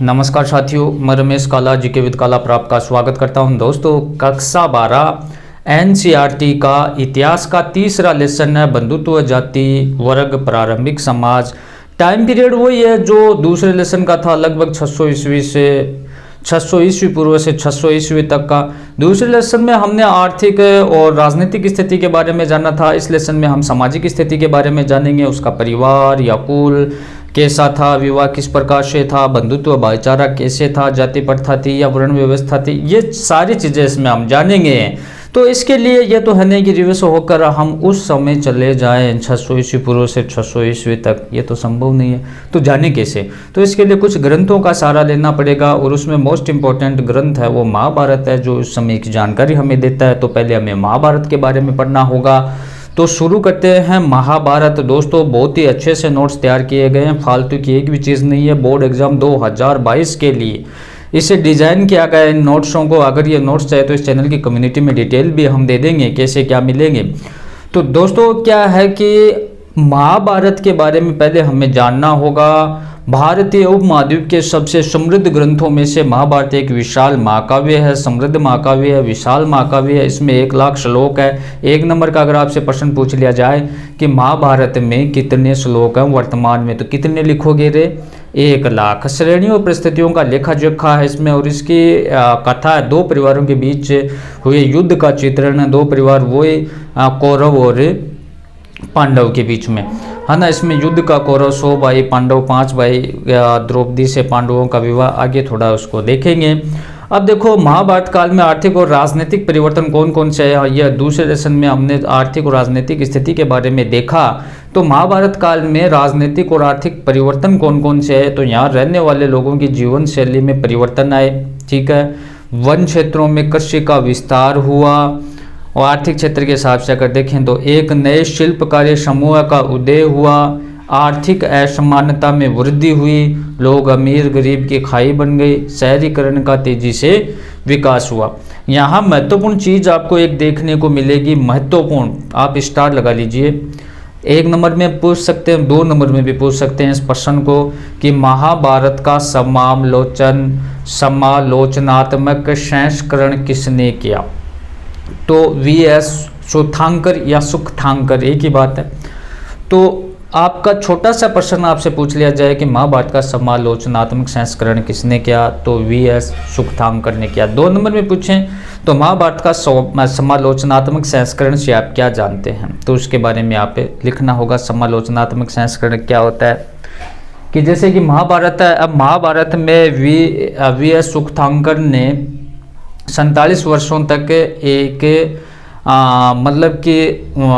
नमस्कार साथियों, मैं रमेश काला जीके विद काला पर आपका स्वागत करता हूं। दोस्तों, कक्षा 12 एनसीईआरटी का इतिहास का तीसरा लेसन है बंधुत्व, जाति, वर्ग, प्रारंभिक समाज। टाइम पीरियड वही है जो दूसरे लेसन का था, लगभग 600 ईस्वी पूर्व से 600 ईस्वी तक का। दूसरे लेसन में हमने आर्थिक और राजनीतिक स्थिति के बारे में जाना था। इस लेसन में हम सामाजिक स्थिति के बारे में जानेंगे, उसका परिवार या कुल कैसा था, विवाह किस प्रकार से था, बंधुत्व भाईचारा कैसे था, जाति प्रथा थी या वर्ण व्यवस्था थी, ये सारी चीज़ें इसमें हम जानेंगे। तो इसके लिए ये तो है नहीं कि रिवर्स होकर हम उस समय चले जाएं 600 ईस्वी पूर्व से 600 ईस्वी तक, ये तो संभव नहीं है। तो जाने कैसे? तो इसके लिए कुछ ग्रंथों का सहारा लेना पड़ेगा और उसमें मोस्ट इम्पोर्टेंट ग्रंथ है वो महाभारत है, जो उस समय की जानकारी हमें देता है। तो पहले हमें महाभारत के बारे में पढ़ना होगा। तो शुरू करते हैं महाभारत। दोस्तों, बहुत ही अच्छे से नोट्स तैयार किए गए हैं, फालतू की एक भी चीज़ नहीं है। बोर्ड एग्जाम 2022 के लिए इसे डिज़ाइन किया गया है इन नोट्सों को। अगर ये नोट्स चाहे तो इस चैनल की कम्युनिटी में डिटेल भी हम दे देंगे कैसे क्या मिलेंगे। तो दोस्तों, क्या है कि महाभारत के बारे में पहले हमें जानना होगा। भारतीय उपमहाद्वीप के सबसे समृद्ध ग्रंथों में से महाभारत एक विशाल महाकाव्य है, समृद्ध महाकाव्य है, विशाल महाकाव्य है। इसमें 1 लाख श्लोक है। 1 नंबर का अगर आपसे प्रश्न पूछ लिया जाए कि महाभारत में कितने श्लोक हैं वर्तमान में, तो कितने लिखोगे रे? 1 लाख। श्रेणियों और परिस्थितियों का लेखा जोखा है इसमें। और इसकी कथा है 2 परिवारों के बीच हुए युद्ध का चित्रण है। 2 परिवार वो कौरव और पांडव के बीच में है ना। इसमें युद्ध का कौरव 100 भाई, पांडव 5 भाई, द्रौपदी से पांडवों का विवाह, आगे थोड़ा उसको देखेंगे। अब देखो, महाभारत काल में आर्थिक और राजनीतिक परिवर्तन कौन कौन से है, यह दूसरे लेसन में हमने आर्थिक और राजनीतिक स्थिति के बारे में देखा। तो महाभारत काल में राजनीतिक और आर्थिक परिवर्तन कौन कौन से है, तो यहाँ रहने वाले लोगों की जीवन शैली में परिवर्तन आए, ठीक है। वन क्षेत्रों में कृषि का विस्तार हुआ। और आर्थिक क्षेत्र के हिसाब से अगर देखें तो एक नए शिल्पकारी समूह का उदय हुआ। आर्थिक असमानता में वृद्धि हुई, लोग अमीर गरीब की खाई बन गई। शहरीकरण का तेजी से विकास हुआ। यहाँ महत्वपूर्ण चीज़ आपको एक देखने को मिलेगी, महत्वपूर्ण, आप स्टार लगा लीजिए। 1 नंबर में पूछ सकते हैं, 2 नंबर में भी पूछ सकते हैं इस प्रश्न को कि महाभारत का समालोचनात्मक संस्करण किसने किया। तो वीएस सुखांकर या सुखथांकर, एक ही बात है। तो आपका छोटा सा प्रश्न आपसे पूछ लिया जाए कि महाभारत का समालोचनात्मक संस्करण किसने किया, तो वीएस सुखथांकर ने किया। 2 नंबर में पूछें तो महाभारत का समालोचनात्मक संस्करण से आप क्या जानते हैं, तो उसके बारे में आप लिखना होगा। समालोचनात्मक संस्करण क्या होता है कि जैसे कि महाभारत है, अब महाभारत में वीएस सुखथांकर ने 47 वर्षों तक एक मतलब कि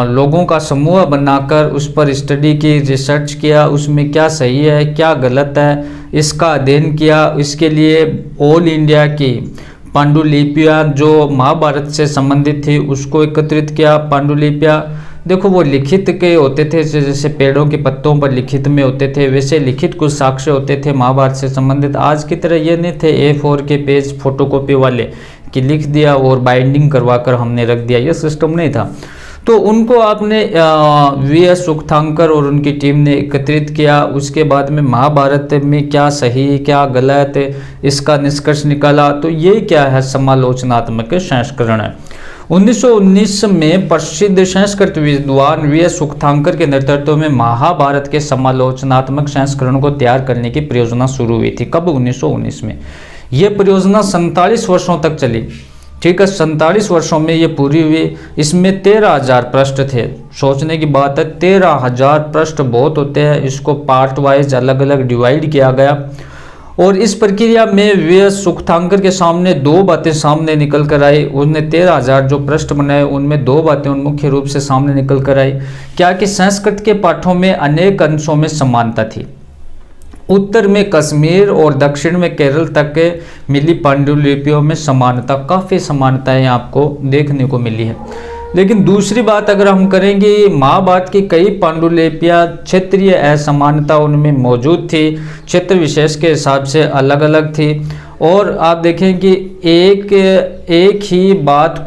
लोगों का समूह बनाकर उस पर स्टडी की, रिसर्च किया, उसमें क्या सही है क्या गलत है इसका अध्ययन किया। इसके लिए ऑल इंडिया की पांडुलिपियाँ जो महाभारत से संबंधित थी उसको एकत्रित किया। पांडुलिपियाँ देखो वो लिखित के होते थे, जैसे पेड़ों के पत्तों पर लिखित में होते थे, वैसे लिखित कुछ साक्ष्य होते थे महाभारत से संबंधित। आज की तरह ये नहीं थे A4 के पेज फोटोकॉपी वाले कि लिख दिया और बाइंडिंग करवा कर हमने रख दिया, ये सिस्टम नहीं था। तो उनको आपने वीएस सुखथांकर और उनकी टीम ने एकत्रित किया। उसके बाद में महाभारत में क्या सही क्या गलत इसका निष्कर्ष निकाला। तो ये क्या है, समालोचनात्मक संस्करण है। 1919 में प्रसिद्ध संस्कृत विद्वान वीएस सुखथांकर के नेतृत्व में महाभारत के समालोचनात्मक संस्करण को तैयार करने की परियोजना शुरू हुई थी। कब? 1919 में। ये परियोजना 47 वर्षों तक चली, ठीक है। 47 वर्षों में ये पूरी हुई। इसमें 13,000 पृष्ठ थे। सोचने की बात है, 13,000 पृष्ठ बहुत होते हैं। इसको पार्ट वाइज अलग अलग डिवाइड किया गया और इस प्रक्रिया में वीएस सुखथांकर के सामने 2 बातें सामने निकल कर आई। उनने 13,000 जो पृष्ठ बनाए उनमें 2 बातें मुख्य रूप से सामने निकल कर आई। क्या कि संस्कृत के पाठों में अनेक अंशों में समानता थी। उत्तर में कश्मीर और दक्षिण में केरल तक के मिली पांडुलिपियों में समानता, काफ़ी समानताएं आपको देखने को मिली है। लेकिन दूसरी बात अगर हम करेंगे, महाभारत की कई पांडुलिपियाँ क्षेत्रीय असमानता उनमें मौजूद थी, क्षेत्र विशेष के हिसाब से अलग अलग थी। और आप देखें कि एक ही बात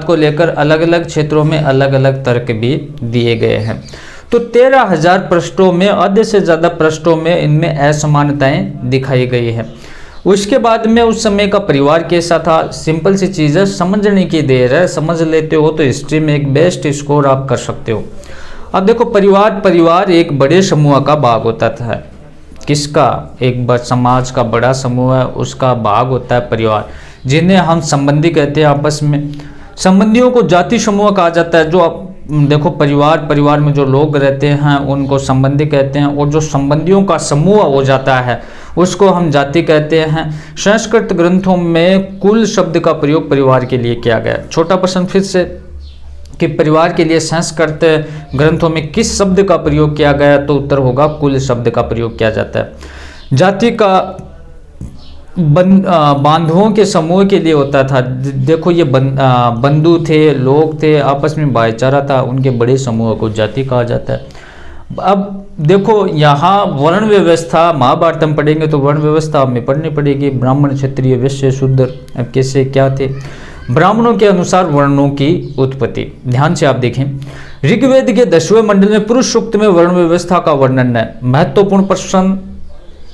को लेकर अलग अलग क्षेत्रों में अलग अलग तर्क भी दिए गए हैं। तो 13,000 पृष्ठों में, आधे से ज़्यादा पृष्ठों में इनमें असमानताएं दिखाई गई है। उसके बाद में उस समय का परिवार कैसा था, सिंपल सी चीज़ है, समझने की देर है, समझ लेते हो तो हिस्ट्री में एक बेस्ट स्कोर आप कर सकते हो। अब देखो, परिवार एक बड़े समूह का भाग होता था। किसका? एक समाज का बड़ा समूह है, उसका भाग होता है परिवार, जिन्हें हम संबंधी कहते हैं। आपस में संबंधियों को जाति समूह कहा जाता है। जो आप देखो, परिवार में जो लोग रहते हैं उनको संबंधी कहते हैं, और जो संबंधियों का समूह हो जाता है उसको हम जाति कहते हैं। संस्कृत ग्रंथों में कुल शब्द का प्रयोग परिवार के लिए किया गया। छोटा प्रश्न फिर से कि परिवार के लिए संस्कृत ग्रंथों में किस शब्द का प्रयोग किया गया, तो उत्तर होगा कुल शब्द का प्रयोग किया जाता है। जाति का बांधवों के समूह के लिए होता था। देखो, ये बंधु थे, लोग थे, आपस में भाईचारा था, उनके बड़े समूह को जाति कहा जाता है। अब देखो, यहाँ वर्ण व्यवस्था, महाभारत में पढ़ेंगे तो वर्ण व्यवस्था हमें पढ़नी पड़ेगी। ब्राह्मण, क्षत्रिय, वैश्य, शूद्र, अब कैसे क्या थे। ब्राह्मणों के अनुसार वर्णों की उत्पत्ति, ध्यान से आप देखें, ऋग्वेद के 10वें मंडल में पुरुष सूक्त में वर्ण व्यवस्था का वर्णन है। महत्वपूर्ण प्रश्न,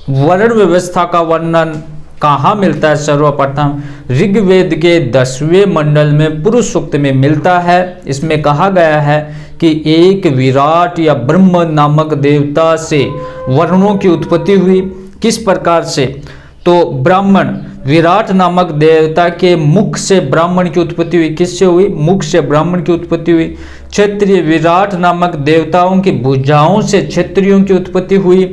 वर्ण व्यवस्था का वर्णन कहाँ मिलता है? सर्वप्रथम ऋग्वेद के 10वें मंडल में पुरुष सूक्त में मिलता है। इसमें कहा गया है कि एक विराट या ब्रह्म नामक देवता से वर्णों की उत्पत्ति हुई। किस प्रकार से? तो ब्राह्मण, विराट नामक देवता के मुख से ब्राह्मण की उत्पत्ति हुई। किससे हुई? मुख से ब्राह्मण की उत्पत्ति हुई। क्षत्रिय, विराट नामक देवताओं की भुजाओं से क्षत्रियों की उत्पत्ति हुई।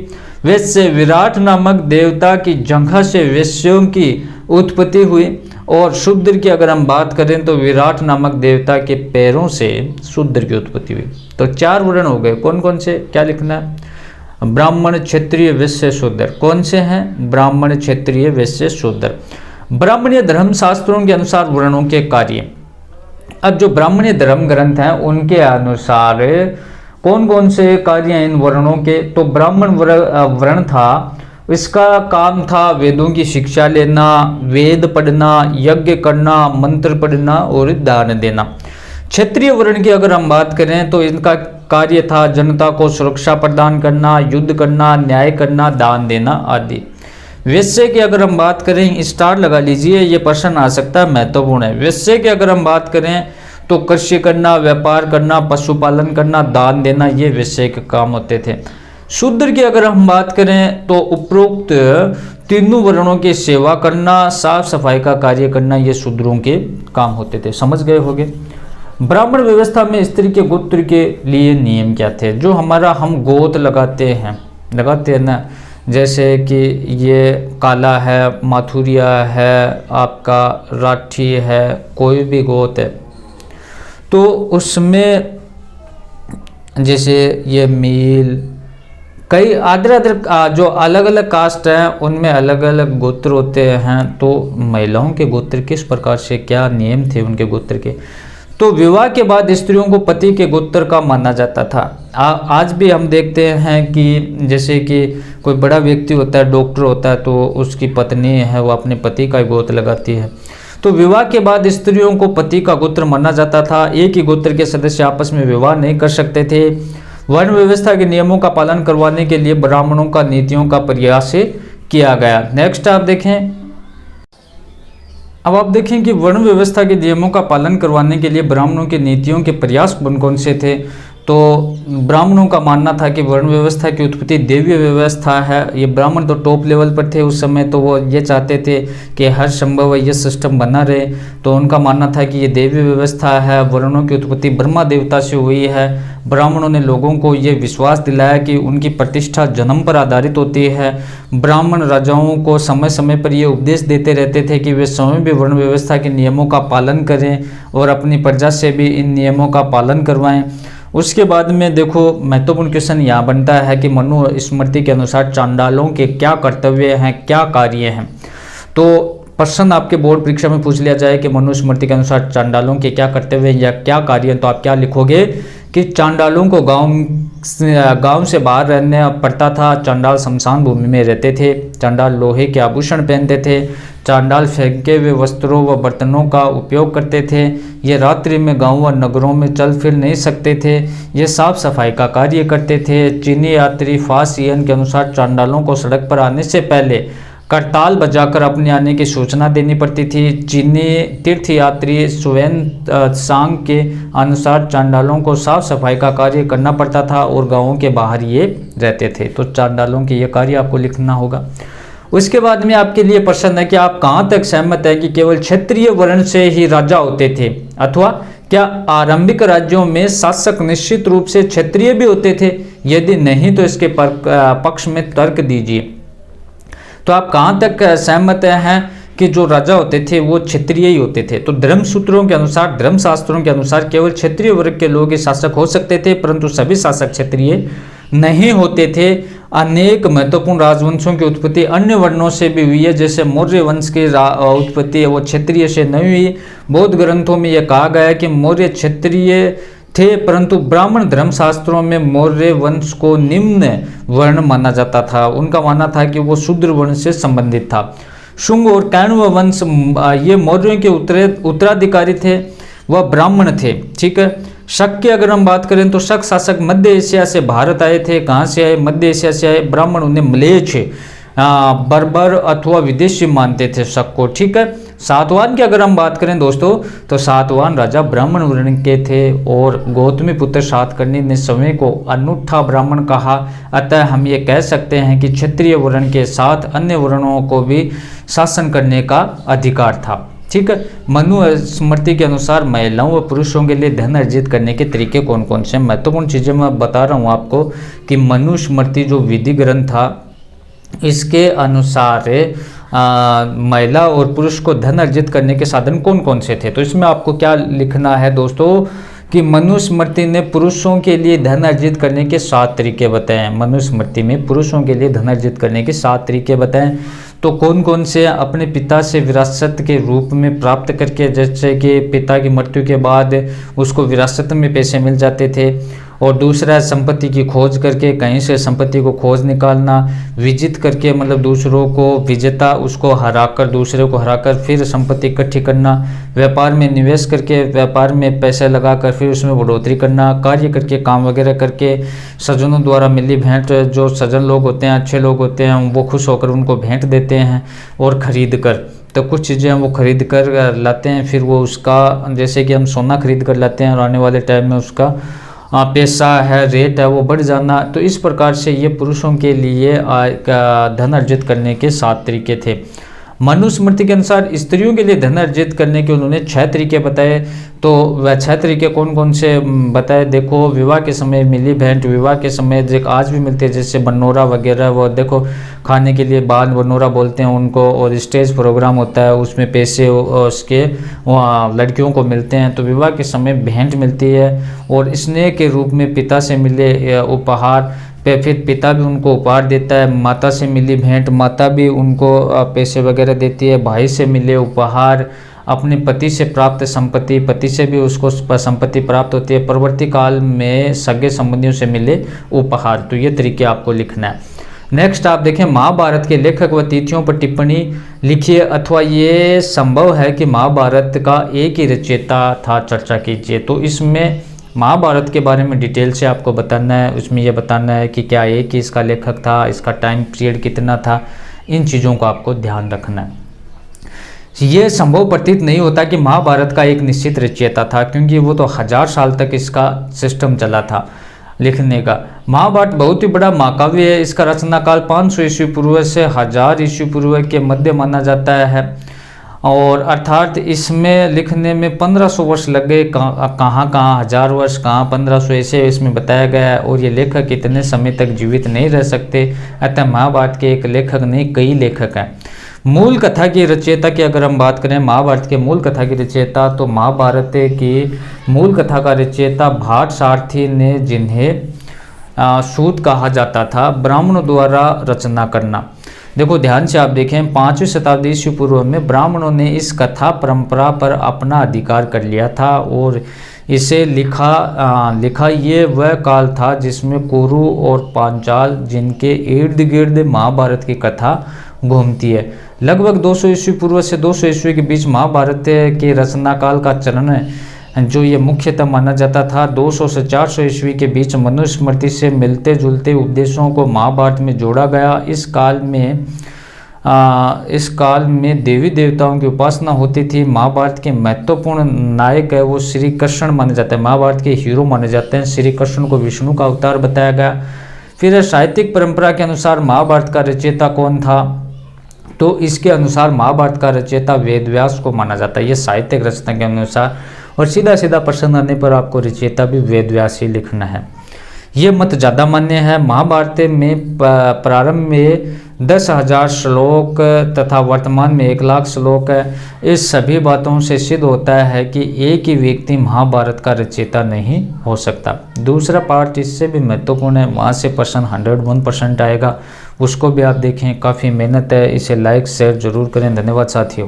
वैश्य, विराट नामक देवता की जंघा से वैश्यों की उत्पत्ति हुई। और शूद्र की अगर हम बात करें तो विराट नामक देवता के पैरों से शूद्र की उत्पत्ति हुई। तो 4 वर्ण हो गए। कौन कौन से, क्या लिखना है? ब्राह्मण, क्षत्रिय, वैश्य, शूद्र। कौन से हैं? ब्राह्मण, क्षत्रिय, वैश्य, शूद्र। ब्राह्मणीय धर्मशास्त्रों के अनुसार वर्णों के कार्य। अब जो ब्राह्मणीय धर्म ग्रंथ हैं उनके अनुसार कौन कौन से कार्य हैं इन वर्णों के? तो ब्राह्मण वर्ण था, इसका काम था वेदों की शिक्षा लेना, वेद पढ़ना, यज्ञ करना, मंत्र पढ़ना और दान देना। क्षत्रिय वर्ण की अगर हम बात करें तो इनका कार्य था जनता को सुरक्षा प्रदान करना, युद्ध करना, न्याय करना, दान देना आदि। वैश्य की अगर हम बात करें, स्टार लगा लीजिए, ये प्रश्न आ सकता है, महत्वपूर्ण है। वैश्य की अगर हम बात करें तो कृषि करना, व्यापार करना, पशुपालन करना, दान देना, ये वैश्य के काम होते थे। शूद्र की अगर हम बात करें तो उपरोक्त तीनों वर्णों की सेवा करना, साफ सफाई का कार्य करना, ये शूद्रों के काम होते थे। समझ गए होंगे। ब्राह्मण व्यवस्था में स्त्री के गोत्र के लिए नियम क्या थे? जो हमारा हम गोत लगाते हैं ना, जैसे कि ये काला है, माथुरिया है, आपका राठी है, कोई भी गोत है, तो उसमें जैसे ये मील, कई अदर जो अलग अलग कास्ट हैं उनमें अलग अलग गोत्र होते हैं। तो महिलाओं के गोत्र किस प्रकार से, क्या नियम थे उनके गोत्र के? तो विवाह के बाद स्त्रियों को पति के गोत्र का माना जाता था। आज भी हम देखते हैं कि जैसे कि कोई बड़ा व्यक्ति होता है, डॉक्टर होता है, तो उसकी पत्नी है वो अपने पति का गोत्र लगाती है। तो विवाह के बाद स्त्रियों को पति का गोत्र माना जाता था। एक ही गोत्र के सदस्य आपस में विवाह नहीं कर सकते थे। वर्ण व्यवस्था के नियमों का पालन करवाने के लिए ब्राह्मणों का नीतियों का प्रयास किया गया। नेक्स्ट आप देखें, अब आप देखें कि वर्ण व्यवस्था के नियमों का पालन करवाने के लिए ब्राह्मणों के नीतियों के प्रयास कौन कौन से थे? तो ब्राह्मणों का मानना था कि वर्ण व्यवस्था की उत्पत्ति देवीय व्यवस्था है। ये ब्राह्मण तो टॉप लेवल पर थे उस समय, तो वो ये चाहते थे कि हर संभव ये सिस्टम बना रहे। तो उनका मानना था कि ये देवीय व्यवस्था है, वर्णों की उत्पत्ति ब्रह्मा देवता से हुई है। ब्राह्मणों ने लोगों को ये विश्वास दिलाया कि उनकी प्रतिष्ठा जन्म पर आधारित होती है। ब्राह्मण राजाओं को समय समय पर ये उपदेश देते रहते थे कि वे स्वयं भी वर्ण व्यवस्था के नियमों का पालन करें और अपनी प्रजा से भी इन नियमों का पालन करवाएं। उसके बाद में देखो, महत्वपूर्ण क्वेश्चन यहाँ बनता है कि मनुस्मृति के अनुसार चांडालों के क्या कर्तव्य हैं, क्या कार्य हैं। तो प्रश्न आपके बोर्ड परीक्षा में पूछ लिया जाए कि मनुस्मृति के अनुसार चांडालों के क्या कर्तव्य या क्या कार्य हैं, तो आप क्या लिखोगे कि चांडालों को गांव से बाहर रहना पड़ता था। चांडाल शमशान भूमि में रहते थे। चांडाल लोहे के आभूषण पहनते थे। चांडाल फेंके हुए वस्त्रों व बर्तनों का उपयोग करते थे। ये रात्रि में गांव व नगरों में चल फिर नहीं सकते थे। ये साफ सफाई का कार्य करते थे। चीनी यात्री फासियन के अनुसार चांडालों को सड़क पर आने से पहले करताल बजाकर अपने आने की सूचना देनी पड़ती थी। चीनी तीर्थयात्री सुवेन सांग के अनुसार चांडालों को साफ सफाई का कार्य करना पड़ता था और गांवों के बाहर ये रहते थे। तो चांडालों के ये कार्य आपको लिखना होगा। उसके बाद में आपके लिए प्रश्न है कि आप कहाँ तक सहमत हैं कि केवल क्षत्रिय वर्ण से ही राजा होते थे, अथवा क्या आरंभिक राज्यों में शासक निश्चित रूप से क्षत्रिय भी होते थे? यदि नहीं तो इसके पक्ष में तर्क दीजिए। तो आप कहाँ तक सहमत हैं कि जो राजा होते थे वो क्षत्रिय ही होते थे? तो धर्मसूत्रों के अनुसार, धर्मशास्त्रों के अनुसार केवल क्षत्रिय वर्ग के लोग ही शासक हो सकते थे, परंतु सभी शासक क्षत्रिय नहीं होते थे। अनेक महत्वपूर्ण राजवंशों की उत्पत्ति अन्य वर्णों से भी हुई है, जैसे मौर्य वंश की उत्पत्ति वो क्षत्रिय से नहीं हुई। बौद्ध ग्रंथों में यह कहा गया है कि मौर्य क्षत्रिय थे, परंतु ब्राह्मण धर्मशास्त्रों में मौर्य वंश को निम्न वर्ण माना जाता था। उनका मानना था कि वो शूद्र वर्ण से संबंधित था। शुंग और कैणव वंश ये मौर्यों के उत्तराधिकारी थे, वह ब्राह्मण थे। ठीक है। शक की अगर हम बात करें तो शक शासक मध्य एशिया से भारत आए थे। कहाँ से आए? मध्य एशिया से आए। ब्राह्मण उन्हें म्लेच्छ, बर्बर अथवा विदेशी मानते थे शक को। ठीक है। सातवाहन की अगर हम बात करें दोस्तों तो सातवाहन राजा ब्राह्मण वर्ण के थे और गौतमी पुत्र सातकर्णी ने स्वयं को अनूठा ब्राह्मण कहा। अतः हम ये कह सकते हैं कि क्षत्रिय वर्ण के साथ अन्य वर्णों को भी शासन करने का अधिकार था। ठीक है। मनुस्मृति के अनुसार महिलाओं व पुरुषों के लिए धन अर्जित करने के तरीके कौन कौन से? महत्वपूर्ण चीज़ें मैं बता रहा हूँ आपको कि मनुस्मृति जो विधि ग्रंथ था इसके अनुसार महिला और पुरुष को धन अर्जित करने के साधन कौन कौन से थे? तो इसमें आपको क्या लिखना है दोस्तों कि मनुस्मृति ने पुरुषों के लिए धन अर्जित करने के 7 तरीके बताए हैं। मनुस्मृति में पुरुषों के लिए धन अर्जित करने के 7 तरीके बताएं। तो कौन कौन से? अपने पिता से विरासत के रूप में प्राप्त करके, जैसे कि पिता की मृत्यु के बाद उसको विरासत में पैसे मिल जाते थे। और दूसरा संपत्ति की खोज करके, कहीं से संपत्ति को खोज निकालना। विजित करके मतलब दूसरों को, विजेता उसको हराकर, दूसरे को हराकर फिर संपत्ति इकट्ठी करना। व्यापार में निवेश करके, व्यापार में पैसे लगाकर फिर उसमें बढ़ोतरी करना। कार्य करके, काम वगैरह करके। सज्जनों द्वारा मिली भेंट, जो सज्जन लोग होते हैं, अच्छे लोग होते हैं, वो खुश होकर उनको भेंट देते हैं। और ख़रीद कर, तो कुछ चीज़ें वो खरीद कर लाते हैं, फिर वो उसका, जैसे कि हम सोना खरीद कर लाते हैं और आने वाले टाइम में उसका पैसा है, रेट है, वो बढ़ जाना। तो इस प्रकार से ये पुरुषों के लिए धन अर्जित करने के 7 तरीके थे। मनुस्मृति के अनुसार स्त्रियों के लिए धन अर्जित करने के उन्होंने 6 तरीके बताए। तो वह 6 तरीके कौन कौन से बताए? देखो, विवाह के समय मिली भेंट, विवाह के समय जो आज भी मिलते हैं, जैसे बनोरा वगैरह, वो देखो खाने के लिए बाद बनोरा बोलते हैं उनको। और स्टेज प्रोग्राम होता है, उसमें पैसे उसके लड़कियों को मिलते हैं। तो विवाह के समय भेंट मिलती है। और स्नेह के रूप में पिता से मिले उपहार, फिर पिता भी उनको उपहार देता है। माता से मिली भेंट, माता भी उनको पैसे वगैरह देती है। भाई से मिले उपहार, अपने पति से प्राप्त संपत्ति, पति से भी उसको संपत्ति प्राप्त होती है। परवर्ती काल में सगे संबंधियों से मिले उपहार। तो ये तरीके आपको लिखना है। नेक्स्ट आप देखें, महाभारत के लेखक व तिथियों पर टिप्पणी लिखिए, अथवा ये संभव है कि महाभारत का एक ही रचयिता था, चर्चा कीजिए। तो इसमें महाभारत के बारे में डिटेल से आपको बताना है। उसमें यह बताना है कि क्या एक ही इसका लेखक था, इसका टाइम पीरियड कितना था, इन चीज़ों को आपको ध्यान रखना है। ये संभव प्रतीत नहीं होता कि महाभारत का एक निश्चित रचयिता था, क्योंकि वो तो 1000 साल तक इसका सिस्टम चला था लिखने का। महाभारत बहुत ही बड़ा महाकाव्य है। इसका रचना काल 500 ईस्वी पूर्व से 1000 ईस्वी पूर्व के मध्य माना जाता है। और अर्थात इसमें लिखने में 1500 वर्ष लग गए। कहाँ 1000 वर्ष, कहाँ 1500, ऐसे इसमें बताया गया है। और ये लेखक इतने समय तक जीवित नहीं रह सकते। अतः महाभारत के एक लेखक नहीं, कई लेखक हैं। मूल कथा की रचयिता की अगर हम बात करें, महाभारत के मूल कथा की रचयिता, तो महाभारत की मूल कथा का रचयिता भाट सारथी ने, जिन्हें सूत कहा जाता था, ब्राह्मणों द्वारा रचना करना। देखो ध्यान से आप देखें, 5वीं शताब्दी ईस्वी पूर्व में ब्राह्मणों ने इस कथा परंपरा पर अपना अधिकार कर लिया था। और इसे लिखा ये वह काल था जिसमें कुरु और पांचाल जिनके इर्द गिर्द महाभारत की कथा घूमती है। लगभग 200 ईस्वी पूर्व से 200 ईस्वी के बीच महाभारत के रचना काल का चरण जो ये मुख्यतः माना जाता था। 200 से 400 ईस्वी के बीच मनुस्मृति से मिलते जुलते उपदेशों को महाभारत में जोड़ा गया। इस काल में देवी देवताओं की उपासना होती थी। महाभारत के महत्वपूर्ण नायक है वो श्री कृष्ण माने जाते हैं, महाभारत के हीरो माने जाते हैं। श्री कृष्ण को विष्णु का अवतार बताया गया। फिर साहित्यिक परंपरा के अनुसार महाभारत का रचयिता कौन था, तो इसके अनुसार महाभारत का रचयिता वेदव्यास को माना जाता है, ये साहित्यिक रचना के अनुसार। और सीधा सीधा प्रश्न आने पर आपको रचयिता भी वेदव्यास ही लिखना है। ये मत ज़्यादा मान्य है। महाभारत में प्रारंभ में 10,000 श्लोक तथा वर्तमान में 1,00,000 श्लोक है। इस सभी बातों से सिद्ध होता है कि एक ही व्यक्ति महाभारत का रचयिता नहीं हो सकता। दूसरा पार्ट इससे भी महत्वपूर्ण है, वहाँ से प्रश्न 101% आएगा, उसको भी आप देखें। काफ़ी मेहनत है, इसे लाइक शेयर जरूर करें। धन्यवाद साथियों।